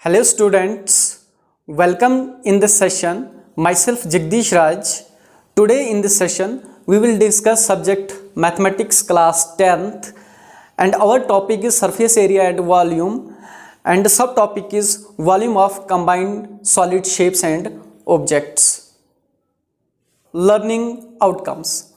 Hello students, welcome in this session. Myself Jagdish Raj. Today in this session we will discuss subject mathematics class 10th and our topic is surface area and volume and the subtopic is volume of combined solid shapes and objects. Learning outcomes.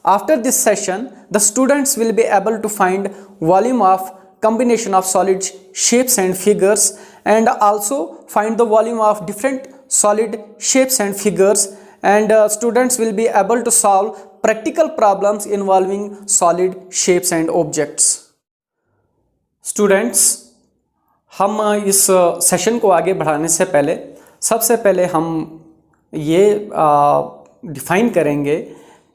After this session, the students will be able to find volume of combination of solid shapes and figures and also find the volume of different solid shapes and figures, and students will be able to solve practical problems involving solid shapes and objects. Students, हम इस session को आगे बढ़ाने से पहले सबसे पहले हम ये डिफाइन करेंगे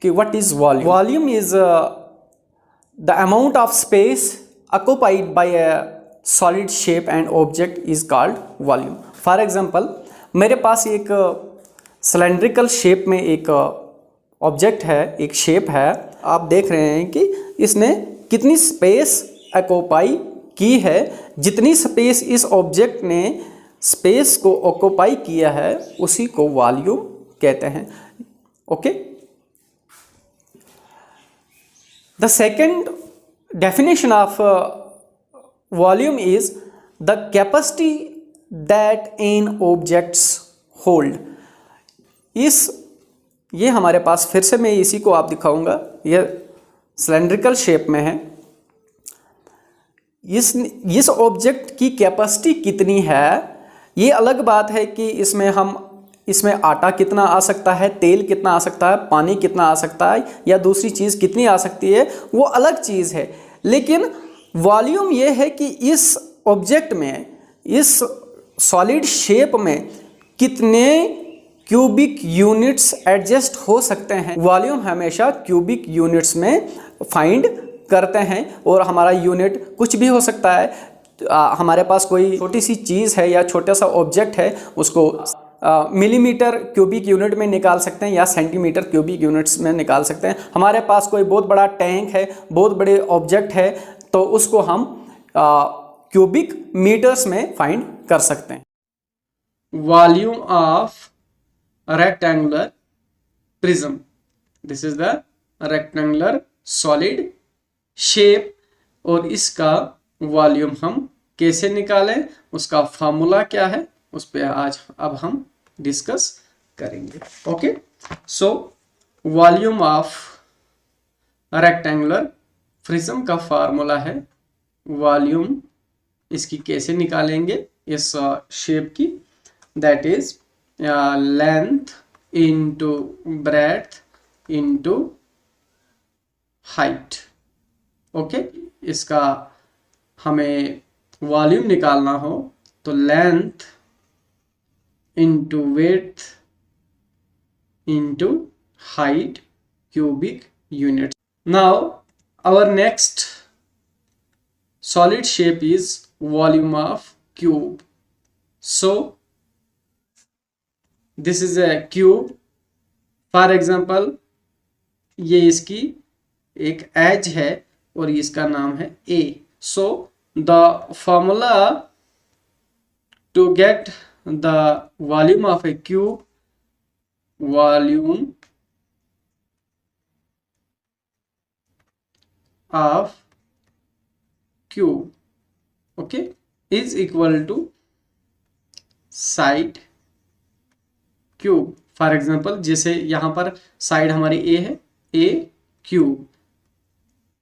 कि what is volume. Volume is the amount of space occupied by a solid shape and object is called volume. For example, मेरे पास एक cylindrical shape में एक ऑब्जेक्ट है, एक शेप है. आप देख रहे हैं कि इसने कितनी स्पेस ऑक्यूपाई की है. जितनी स्पेस इस ऑब्जेक्ट ने स्पेस को ऑक्यूपाई किया है उसी को वॉल्यूम कहते हैं. Okay. The second definition of volume is the capacity that an objects hold. ये हमारे पास फिर से मैं इसी को आप दिखाऊंगा. ये सिलेंड्रिकल शेप में है. इस ऑब्जेक्ट की कैपेसिटी कितनी है. ये अलग बात है कि इसमें आटा कितना आ सकता है, तेल कितना आ सकता है, पानी कितना आ सकता है या दूसरी चीज़ कितनी आ सकती है, वो अलग चीज़ है. लेकिन वॉल्यूम ये है कि इस ऑब्जेक्ट में, इस सॉलिड शेप में कितने क्यूबिक यूनिट्स एडजस्ट हो सकते हैं. वॉल्यूम हमेशा क्यूबिक यूनिट्स में फाइंड करते हैं और हमारा यूनिट कुछ भी हो सकता है. हमारे पास कोई छोटी सी चीज़ है या छोटा सा ऑब्जेक्ट है, उसको मिलीमीटर क्यूबिक यूनिट में निकाल सकते हैं या सेंटीमीटर क्यूबिक यूनिट्स में निकाल सकते हैं. हमारे पास कोई बहुत बड़ा टैंक है, बहुत बड़े ऑब्जेक्ट है, तो उसको हम क्यूबिक मीटर्स में फाइंड कर सकते हैं. Volume of rectangular prism. This is the rectangular solid shape और इसका वॉल्यूम हम कैसे निकालें, उसका फॉर्मूला क्या है, उस पर आज अब हम डिस्कस करेंगे. Okay. So volume of rectangular prism का फार्मूला है वॉल्यूम. इसकी कैसे निकालेंगे इस शेप की, that is length into breadth into height. Okay. इसका हमें वॉल्यूम निकालना हो तो length into width into height cubic units. Now our next solid shape is volume of cube. So this is a cube. For example, ये इसकी एक edge है और इसका नाम है A. So the formula to get the volume of a cube, volume of cube, okay, is equal to side cube. For example, जैसे यहाँ पर साइड हमारी A है, A cube,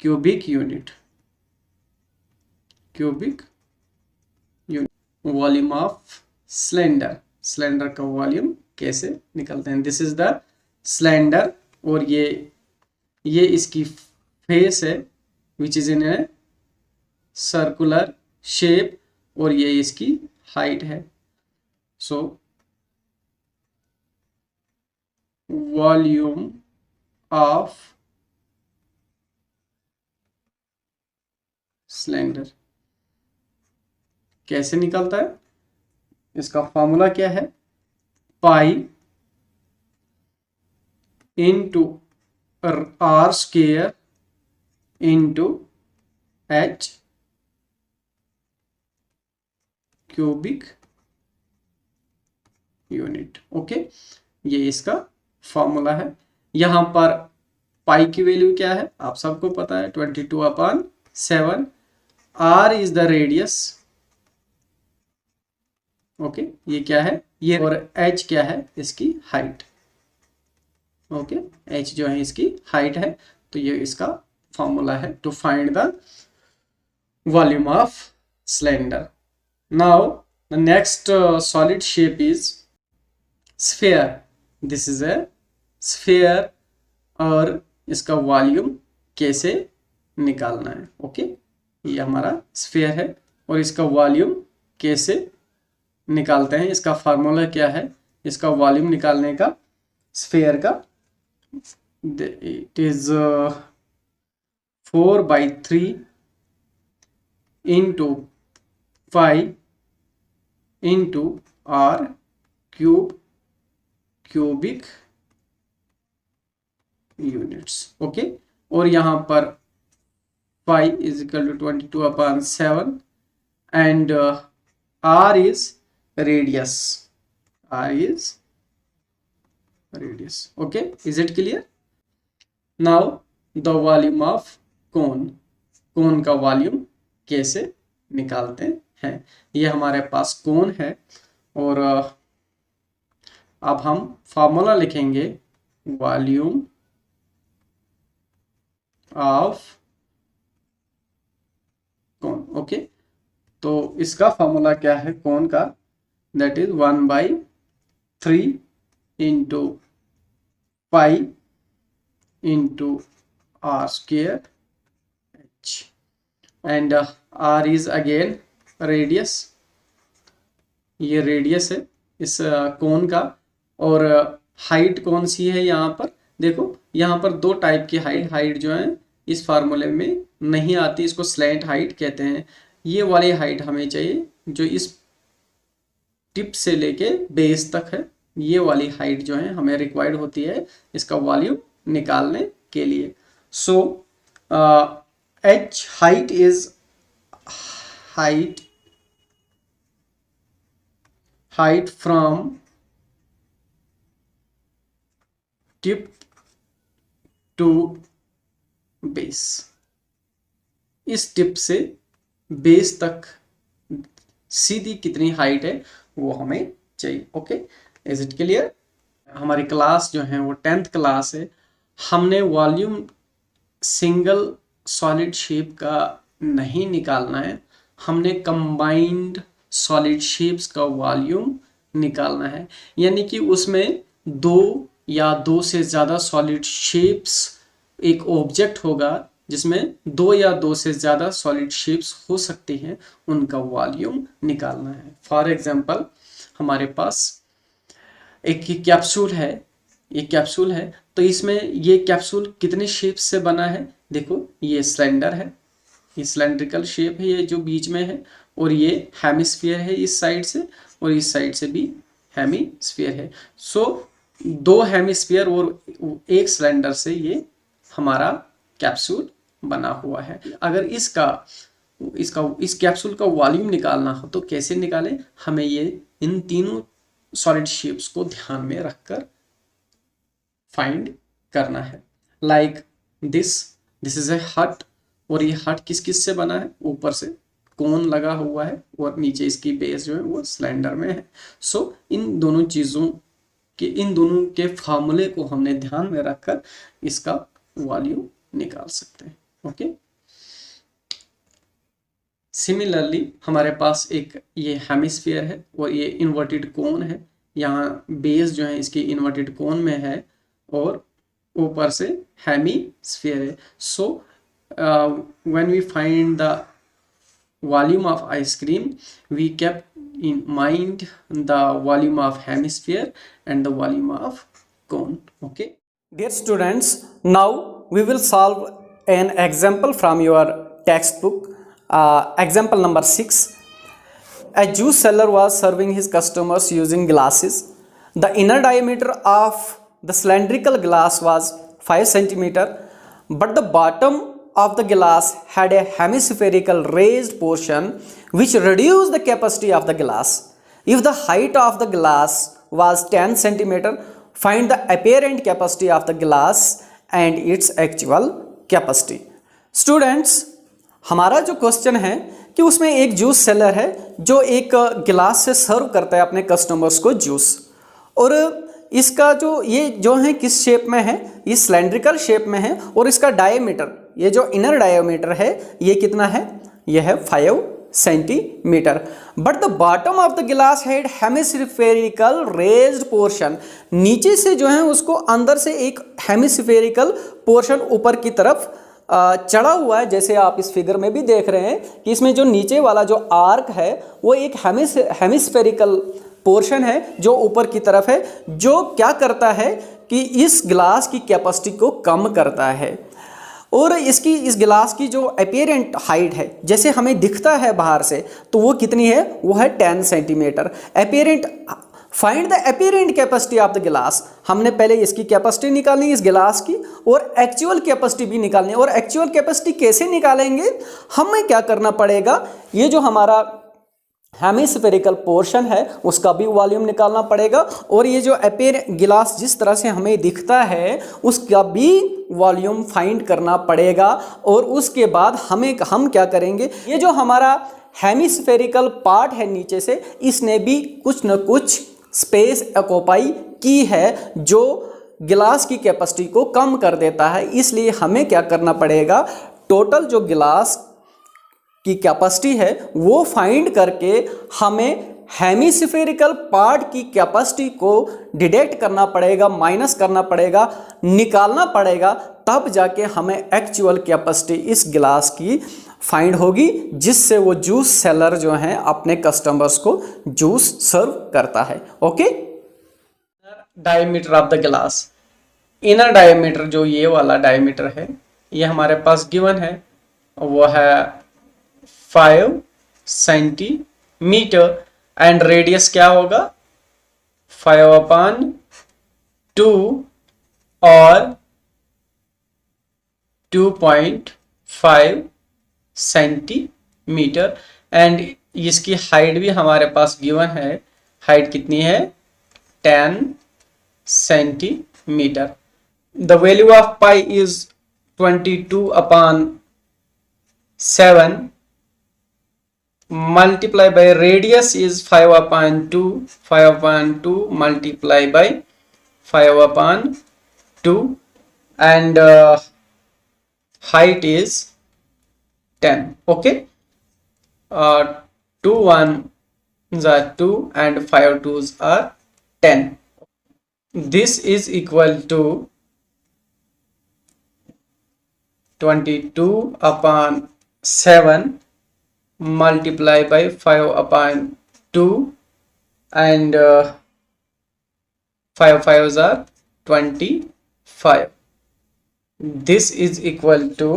cubic unit, cubic unit. Volume of cylinder. Cylinder का volume कैसे निकलते हैं. This is the cylinder और ये इसकी फेस है which is in a circular shape और ये इसकी हाइट है. सो वॉल्यूम ऑफ सिलेंडर कैसे निकलता है, इसका फॉर्मूला क्या है, pi into R square into H cubic unit. Okay, ये इसका फॉर्मूला है। यहाँ पर पाई की वैल्यू क्या है आप सबको पता है, 22/7। R is the radius. Okay, ये क्या है ये, और एच क्या है इसकी हाइट। ओके, एच जो है इसकी हाइट है। तो ये इसका फॉर्मूला है to find the volume of cylinder. Now the next solid shape is sphere. This is a sphere, और इसका वॉल्यूम कैसे निकालना है। ओके, ये हमारा स्फीयर है और इसका वॉल्यूम कैसे निकालते हैं, इसका फार्मूला क्या है इसका वॉल्यूम निकालने का स्फीयर का। It is 4/3 into 5 into R cubic units. Okay, और यहाँ पर 5 is equal to 22/7 and R is radius. R is radius. Okay, is it clear? Now the volume of cone. कोन का वॉल्यूम कैसे निकालते हैं। ये हमारे पास कोन है और अब हम फार्मूला लिखेंगे वॉल्यूम ऑफ कोन। ओके, तो इसका फार्मूला क्या है कोन का, that is 1/3 into 5 into r square h, and r is again radius। ये रेडियस है इस कोन का, और हाइट कौन सी है यहाँ पर देखो, यहाँ पर दो टाइप की हाइट जो है इस फार्मूले में नहीं आती, इसको स्लैंट हाइट कहते हैं। ये वाली हाइट हमें चाहिए जो इस टिप से लेके बेस तक है, ये वाली हाइट जो है हमें रिक्वायर्ड होती है इसका वॉल्यूम निकालने के लिए। So H height is height from tip to base. इस टिप से बेस तक सीधी कितनी हाइट है वो हमें चाहिए। Okay, is it clear. हमारी क्लास जो है वो 10th क्लास है। हमने वॉल्यूम सिंगल सॉलिड शेप का नहीं निकालना है, हमने कंबाइंड सॉलिड शेप्स का वॉल्यूम निकालना है। यानी कि उसमें दो या दो से ज़्यादा सॉलिड शेप्स, एक ऑब्जेक्ट होगा जिसमें दो या दो से ज़्यादा सॉलिड शेप्स हो सकती हैं, उनका वॉल्यूम निकालना है। फॉर एग्जांपल हमारे पास एक कैप्सूल है, ये कैप्सूल है, तो इसमें ये कैप्सूल कितने शेप्स से बना है देखो, ये सिलेंडर है, ये सिलेंड्रिकल शेप है ये जो बीच में है, और ये हेमिस्फीयर है इस साइड से, और इस साइड से भी हेमिस्फीयर है। सो दो हेमिस्फीयर और एक सिलेंडर से ये हमारा कैप्सूल बना हुआ है। अगर इस कैप्सूल का वॉल्यूम निकालना हो तो कैसे निकालें, हमें ये इन तीनों सॉलिड शेप्स को ध्यान में रखकर फाइंड करना है। लाइक दिस इज ए हट, और ये हट किस किस से बना है, ऊपर से कोन लगा हुआ है और नीचे इसकी बेस जो है वो सिलेंडर में है। सो इन दोनों के फार्मूले को हमने ध्यान में रखकर इसका वॉल्यूम निकाल सकते हैं। ओके, सिमिलरली हमारे पास एक ये हेमिस्फीयर है और ये इन्वर्टेड कोन है, यहाँ बेस जो है इसकी इन्वर्टेड कोन में है और ऊपर से हेमिस्फीयर है। So when we find the volume of ice cream we kept in mind the volume of hemisphere and the volume of cone. Okay, dear students, now we will solve an example from your textbook. Example number 6. A juice seller was serving his customers using glasses. The inner diameter of the cylindrical glass was 5 centimeter, but the bottom of the glass had a hemispherical raised portion which reduced the capacity of the glass. If the height of the glass was 10 centimeter. Find the apparent capacity of the glass and its actual capacity. Students, हमारा जो question है कि उसमें एक juice seller है जो एक गिलास से सर्व करता है अपने कस्टमर्स को जूस, और इसका जो ये जो है किस शेप में है, ये सिलेंड्रिकल शेप में है, और इसका डायमीटर, ये जो इनर डायमीटर है ये कितना है, ये है 5 centimetre. But the bottom of the गिलास हैड हेमिस्फेरिकल रेज्ड पोर्शन. नीचे से जो है उसको अंदर से एक हेमिस्फेरिकल पोर्शन ऊपर की तरफ चढ़ा हुआ है. जैसे आप इस फिगर में भी देख रहे हैं कि इसमें जो नीचे वाला जो आर्क है वो एक हेमिस्फेरिकल पोर्शन है जो ऊपर की तरफ है, जो क्या करता है कि इस गिलास की कैपेसिटी को कम करता है. और इस गिलास की जो अपीयरेंट हाइट है, जैसे हमें दिखता है बाहर से, तो वो कितनी है, वो है 10 centimetre. Apparent, find the apparent capacity of the glass. हमने पहले इसकी कैपेसिटी निकालनी इस गिलास की, और एक्चुअल कैपेसिटी भी निकालनी. और एक्चुअल कैपेसिटी कैसे निकालेंगे, हमें क्या करना पड़ेगा, ये जो हमारा हेमिस्फेरिकल पोर्शन है उसका भी वॉल्यूम निकालना पड़ेगा, और ये जो अपीयर गिलास जिस तरह से हमें दिखता है उसका भी वॉल्यूम फाइंड करना पड़ेगा. और उसके बाद हम क्या करेंगे, ये जो हमारा हेमिस्फेरिकल पार्ट है नीचे से, इसने भी कुछ न कुछ स्पेस ऑक्यूपाई की है जो गिलास की कैपेसिटी को कम कर देता है. इसलिए हमें क्या करना पड़ेगा, टोटल जो गिलास की कैपेसिटी है वो फाइंड करके हमें हेमिस्फेरिकल पार्ट की कैपेसिटी को डिडक्ट करना पड़ेगा, माइनस करना पड़ेगा, निकालना पड़ेगा, तब जाके हमें एक्चुअल कैपेसिटी इस गिलास की फाइंड होगी, जिससे वो जूस सेलर जो हैं अपने कस्टमर्स को जूस सर्व करता है. ओके, डायमीटर ऑफ द गिलास. इनर डायमीटर जो ये वाला डायमीटर है ये हमारे पास गिवन है, वो है 5 सेंटीमीटर. एंड रेडियस क्या होगा, 5/2 और 2.5 सेंटीमीटर. एंड इसकी हाइट भी हमारे पास गिवन है, हाइट कितनी है, 10 centimetre. The value of pi is 22/7 multiply by radius is 5/2. 5/2 multiply by 5/2 and height is 10. Okay, 2 1s are 2 and 5 2s are 10. This is equal to 22/7 multiply by 5/2 and 5 5s are 25. This is equal to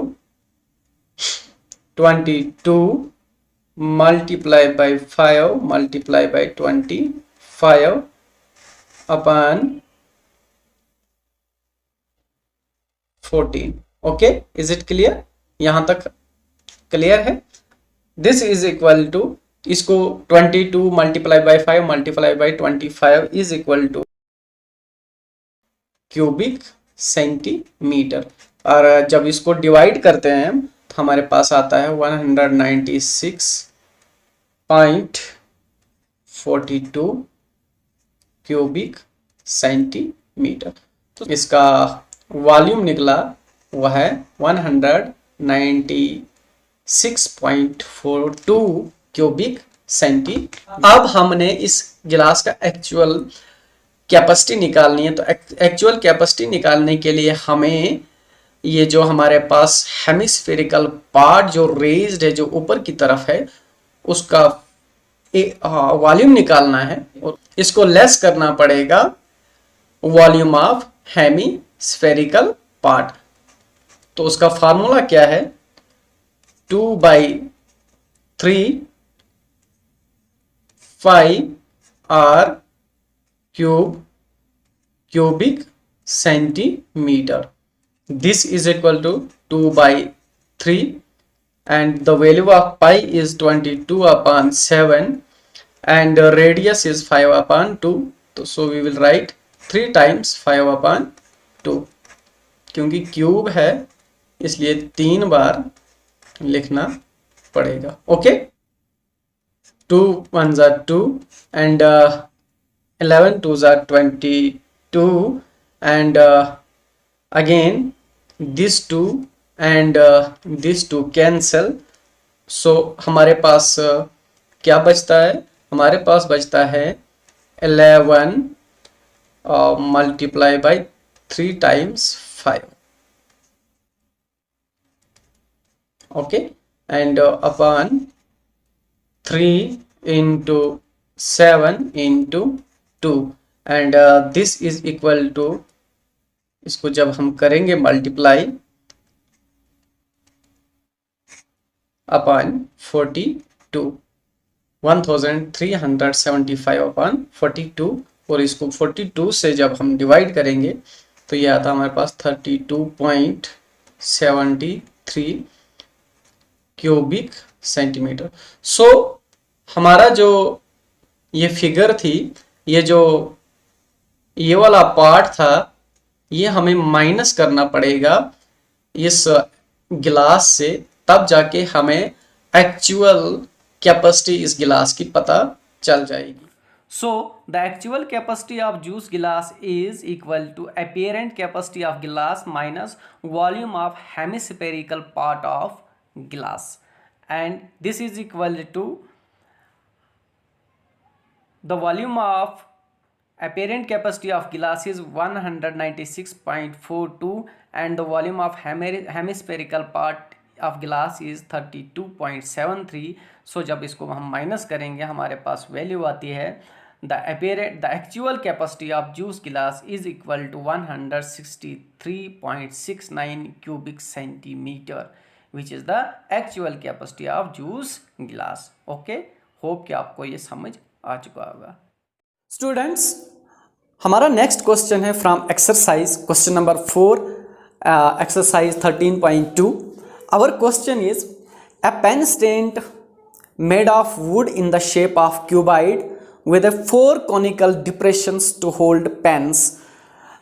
22 multiply by 5 multiply by 25 upon 14. Okay, is it clear? यहां तक clear है. This is equal to, इसको 22 multiply by 5 multiply by 25 is equal to cubic centimetre. और जब इसको divide करते हैं तो हमारे पास आता है 196.42 क्यूबिक सेंटीमीटर. तो इसका वॉल्यूम निकला वह है 196.42 क्यूबिक सेंटीमीटर. अब हमने इस गिलास का एक्चुअल कैपेसिटी निकालनी है. तो एक्चुअल कैपेसिटी निकालने के लिए हमें ये जो हमारे पास हेमिस्फेरिकल पार्ट जो रेज्ड है, जो ऊपर की तरफ है, उसका वॉल्यूम निकालना है और इसको लेस करना पड़ेगा वॉल्यूम ऑफ हेमिस्फेरिकल पार्ट. तो उसका फार्मूला क्या है, 2/3 5r cube cubic centimetre. This is equal to 2/3 and the value of pi is 22/7 and the radius is 5/2. तो so we will write 3 times 5/2, क्योंकि क्यूब है इसलिए 3 बार लिखना पड़ेगा। ओके, 2 1s are 2 and 11 2s are 22 and again this 2 and this 2 cancel, so हमारे पास क्या बचता है? हमारे पास बचता है 11 multiply by 3 times 5, okay, and upon 3 into 7 into 2 and this is equal to, इसको जब हम करेंगे मल्टीप्लाई अपॉन 42, 1375 अपॉन 42, और इसको 42 से जब हम डिवाइड करेंगे तो ये आता हमारे पास 32.73 क्यूबिक सेंटीमीटर। सो हमारा जो ये फिगर थी, ये वाला पार्ट था, ये हमें माइनस करना पड़ेगा इस गिलास से, तब जाके हमें एक्चुअल कैपेसिटी इस गिलास की पता चल जाएगी। So the actual capacity of juice glass is equal to apparent capacity of glass minus volume of hemispherical part of glass, and this is equal to the volume of apparent capacity of glass is 196.42 and the volume of hemispherical part of glass is 32.73। सो जब इसको हम minus करेंगे हमारे पास value आती है the actual capacity of juice glass is equal to 163.69 cubic centimetre, which is the actual capacity of juice glass. Okay, hope कि आपको ये समझ आ चुका होगा। स्टूडेंट्स, हमारा नेक्स्ट क्वेश्चन है from exercise question number 4, exercise 13.2। Our question is a pen stand made of wood in the shape of cuboid with a 4 conical depressions to hold pens.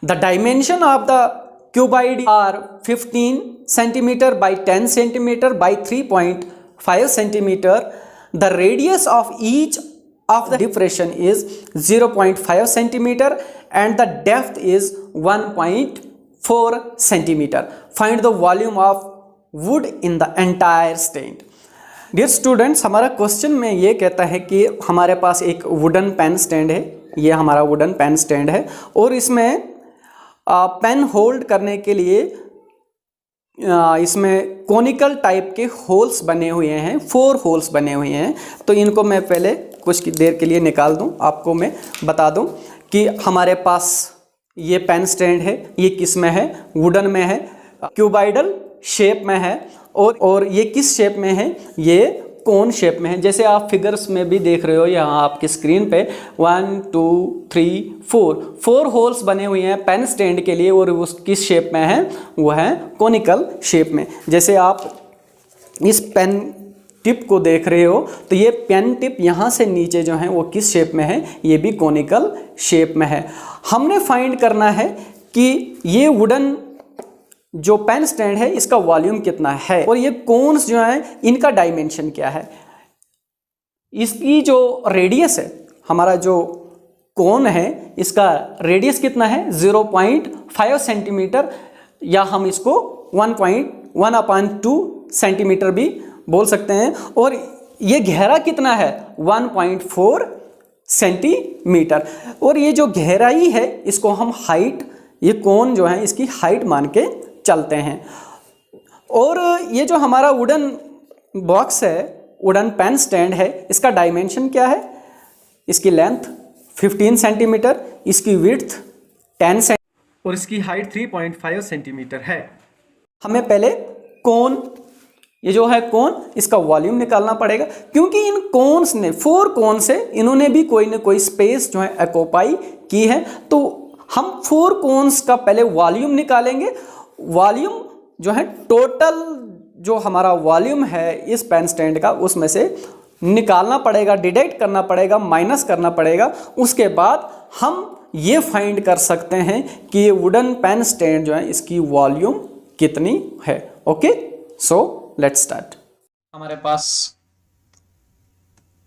The dimension of the cuboid are 15 cm by 10 cm by 3.5 cm. The radius of each of the depression is 0.5 cm and the depth is 1.4 cm. Find the volume of wood in the entire stand. Dear students, हमारा question में ये कहता है कि हमारे पास एक wooden pen stand है, ये हमारा वुडन पेन स्टैंड है और इसमें पेन होल्ड करने के लिए इसमें कोनिकल टाइप के होल्स बने हुए हैं, 4 होल्स बने हुए हैं। तो इनको मैं पहले कुछ देर के लिए निकाल दूं, आपको मैं बता दूं कि हमारे पास ये पेन स्टैंड है, ये किस में है? वुडन में है, क्यूबाइडल शेप में है और ये किस शेप में है? ये कोन शेप में है। जैसे आप फिगर्स में भी देख रहे हो यहाँ आपकी स्क्रीन पे 1 2 3 4 होल्स बने हुए हैं पेन स्टैंड के लिए और वो किस शेप में है? वो है कोनिकल शेप में। जैसे आप इस पेन टिप को देख रहे हो तो ये पेन टिप यहाँ से नीचे जो है वो किस शेप में है? ये भी कोनिकल शेप में है। हमने फाइंड करना है कि ये वुडन जो पेन स्टैंड है इसका वॉल्यूम कितना है और ये कोन्स जो है इनका डायमेंशन क्या है। इसकी जो रेडियस है, हमारा जो कोन है इसका रेडियस कितना है? 0.5 सेंटीमीटर, या हम इसको 1.1/2 सेंटीमीटर भी बोल सकते हैं। और ये गहरा कितना है? 1.4 सेंटीमीटर। और ये जो गहराई है इसको हम हाइट, ये कोन जो है इसकी हाइट मान के चलते हैं। और ये जो हमारा वुडन बॉक्स है, वुडन पेन स्टैंड है, इसका डायमेंशन क्या है? इसकी लेंथ 15 सेंटीमीटर, इसकी विड्थ 10 सेंटीमीटर और इसकी हाइट 3.5 सेंटीमीटर है। हमें पहले कोन, ये जो है कोन, इसका वॉल्यूम निकालना पड़ेगा क्योंकि इन कोन्स ने 4 कोन से इन्होंने भी कोई ना कोई स्पेस जो है ऑक्यूपाई की है। तो हम 4 कोन्स का पहले वॉल्यूम निकालेंगे। वॉल्यूम जो है टोटल जो हमारा वॉल्यूम है इस पेन स्टैंड का, उसमें से निकालना पड़ेगा, डिडक्ट करना पड़ेगा, माइनस करना पड़ेगा। उसके बाद हम ये फाइंड कर सकते हैं कि ये वुडन पेन स्टैंड जो है इसकी वॉल्यूम कितनी है। Okay, so let's start. हमारे पास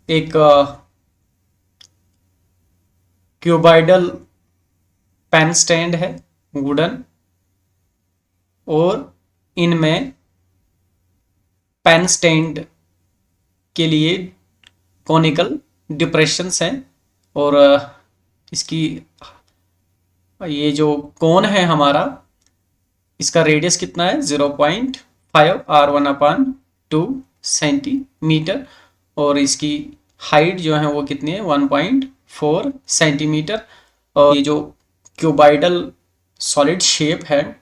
एक क्यूबाइडल पेन स्टैंड है वुडन, और इनमें पेन स्टैंड के लिए कॉनिकल डिप्रेशंस हैं, और इसकी ये जो कोन है हमारा, इसका रेडियस कितना है 0.5 R1/2 सेंटीमीटर, और इसकी हाइट जो है वो कितनी है 1.4 सेंटीमीटर। और ये जो क्यूबाइडल सॉलिड शेप है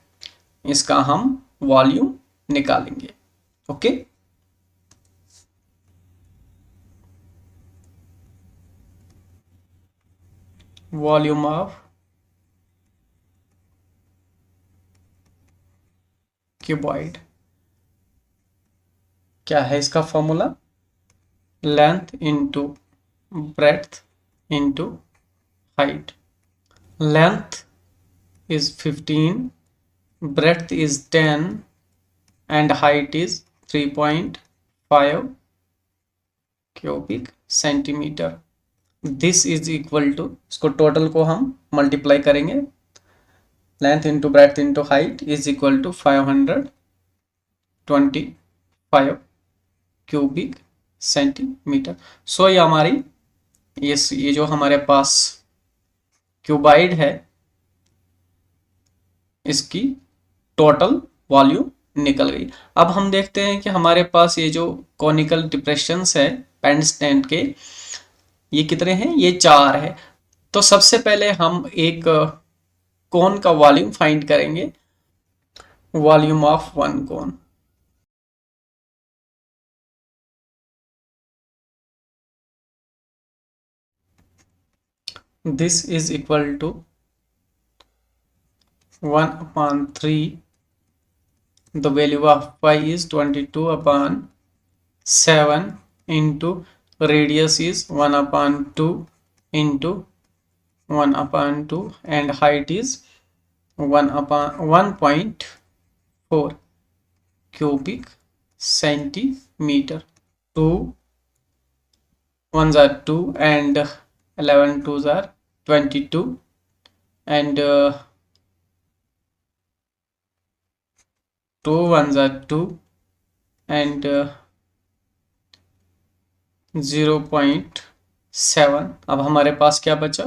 इसका हम वॉल्यूम निकालेंगे। ओके, वॉल्यूम ऑफ क्यूबॉइड क्या है इसका formula, length into breadth into height. Length is 15, breadth is 10 and height is 3.5 cubic centimeter. This is equal to, इसको टोटल को हम मल्टीप्लाई करेंगे, length into breadth into height is equal to 525 cubic centimetre. So ये हमारी ये जो हमारे पास cuboid है इसकी टोटल वॉल्यूम निकल गई। अब हम देखते हैं कि हमारे पास ये जो कॉनिकल डिप्रेशंस है पेन स्टैंड के, ये कितने हैं, ये 4 है। तो सबसे पहले हम एक कोन का वॉल्यूम फाइंड करेंगे, volume of one cone. This is equal to 1/3, the value of pi is 22/7 into radius is 1/2 into 1/2 and height is 1/1.4 cubic centimeter. 2 1s are 2 and 11 2s are 22 and 2 1s are 2 and 0.7। अब हमारे पास क्या बचा,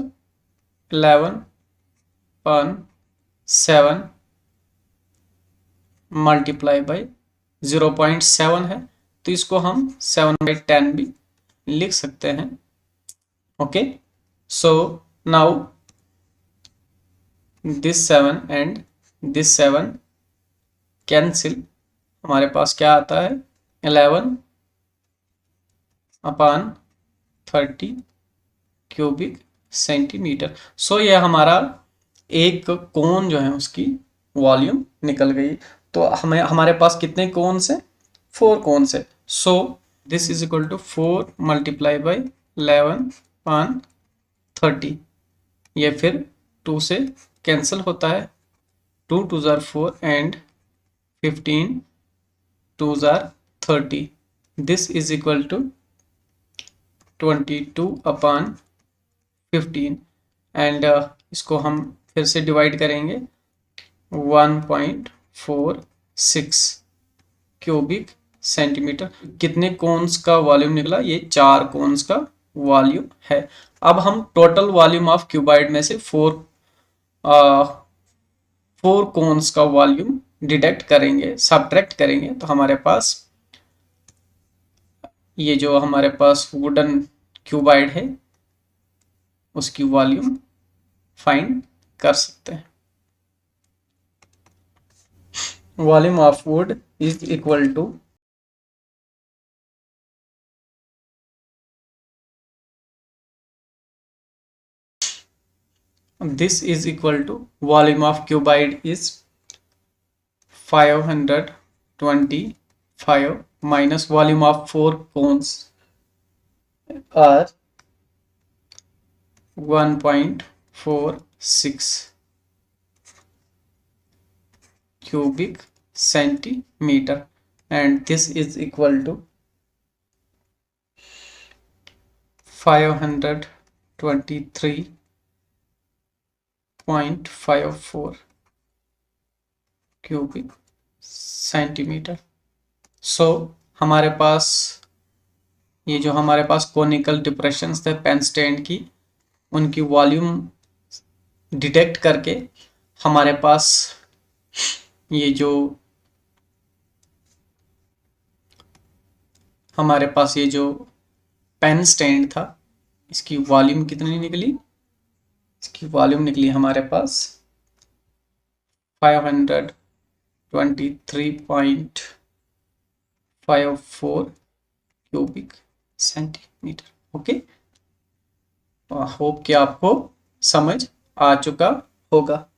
11/7 multiply by 0.7 है, तो इसको हम 7/10 भी लिख सकते हैं। Okay, so now this 7 and this 7 cancel, हमारे पास क्या आता है 11/30 क्यूबिक सेंटीमीटर। सो ये हमारा एक कोन जो है उसकी वॉल्यूम निकल गई। तो हमें हमारे पास कितने कोन्स हैं, 4 कोन्स है। So this is equal to 4 multiply by 11/30, ये फिर 2 से कैंसिल होता है, 2 2s are 4 and 15 2s are 30। This is equal to 22/15 and इसको हम फिर से डिवाइड करेंगे, 1.46 क्यूबिक सेंटीमीटर। कितने कोन्स का वॉल्यूम निकला, ये 4 कोन्स का वॉल्यूम है। अब हम टोटल वॉल्यूम ऑफ क्यूबाइड में से 4 कोन्स का वॉल्यूम डिडक्ट करेंगे, सब्ट्रैक्ट करेंगे, तो हमारे पास ये जो हमारे पास वुडन क्यूबाइड है उसकी वॉल्यूम फाइंड कर सकते हैं। Volume of wood is equal to this is equal to volume of cuboid is 525 minus volume of 4 cones are 1.4 cubic centimeter, and this is equal to 523.54 cubic centimetre. So हमारे पास ये जो हमारे पास conical depressions थे pen stand की, उनकी volume detect करके हमारे पास ये जो पेन स्टैंड था, इसकी वॉल्यूम कितनी निकली? इसकी वॉल्यूम निकली हमारे पास 523.54 क्यूबिक सेंटीमीटर। ओके, होप कि आपको समझ आ चुका होगा।